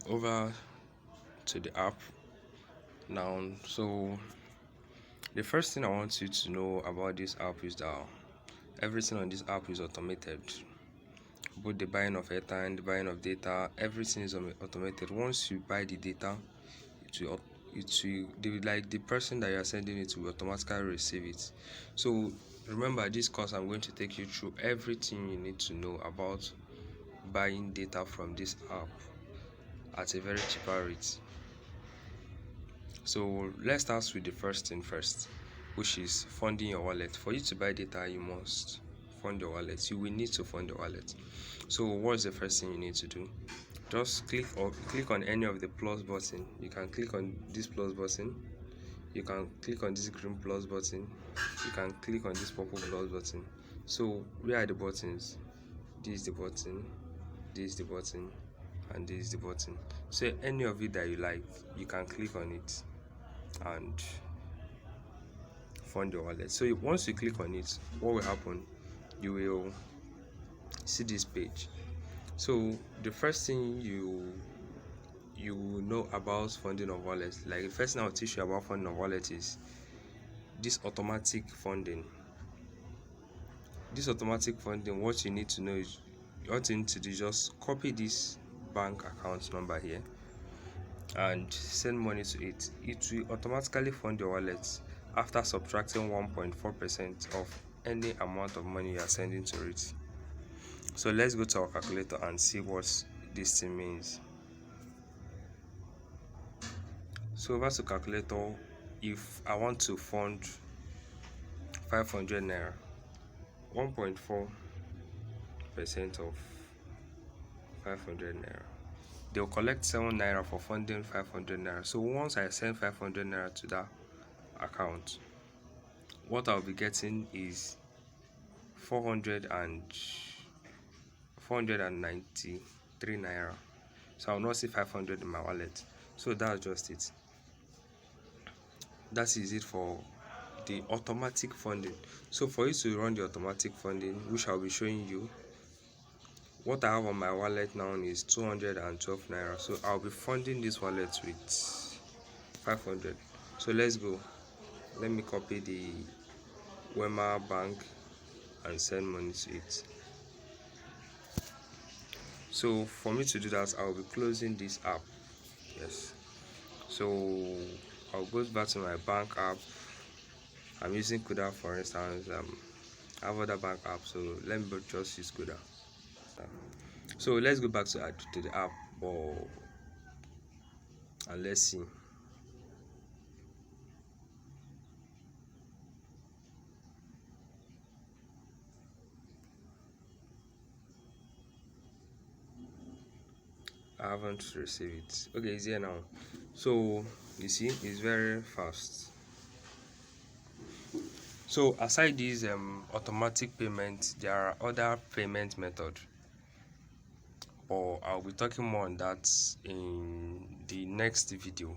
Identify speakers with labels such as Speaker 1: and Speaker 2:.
Speaker 1: over to the app now. So the first thing I want you to know about this app is that everything on this app is automated. Both the buying of airtime, the buying of data, everything is automated. Once you buy the data, the person that you are sending it will automatically receive it. So remember, this course I'm going to take you through everything you need to know about buying data from this app at a very cheaper rate. So let's start with the first thing first, which is funding your wallet. For you to buy data, you must fund your wallet. You will need to fund your wallet. So what's the first thing you need to do? Just click on any of the plus button. You can click on this plus button, you can click on this green plus button, you can click on this purple plus button. So where are the buttons? This is the button, this is the button, and this is the button. So any of it that you like, you can click on it and fund your wallet. So once you click on it, what will happen? You will see this page. So the first thing you know about funding of wallet, like the first thing I'll teach you about funding of wallet is this automatic funding. This automatic funding, what you need to know is, what you need to do is just copy this bank account number here and send money to it. It will automatically fund your wallet after subtracting 1.4% of any amount of money you are sending to it. So let's go to our calculator and see what this thing means. So over to calculator, if I want to fund 500 naira, 1.4% of 500 naira, they'll collect 7 naira for funding 500 naira. So once I send 500 naira to that account, what I'll be getting is 493 naira. So I'll not see 500 in my wallet. So that's just it. That is it for the automatic funding. So for you to run the automatic funding, which I'll be showing you, what I have on my wallet now is 212 naira. So I'll be funding this wallet with 500. So let's go. Let me copy the Wema bank and send money to it. So for me to do that, I'll be closing this app. Yes. So I'll go back to my bank app. I'm using Kuda, for instance. I have other bank apps, so let me just use Kuda. So let's go back to the app, and let's see. I haven't received it. Okay, it's here now. So you see, it's very fast. So aside this automatic payment, there are other payment methods, but I'll be talking more on that in the next video.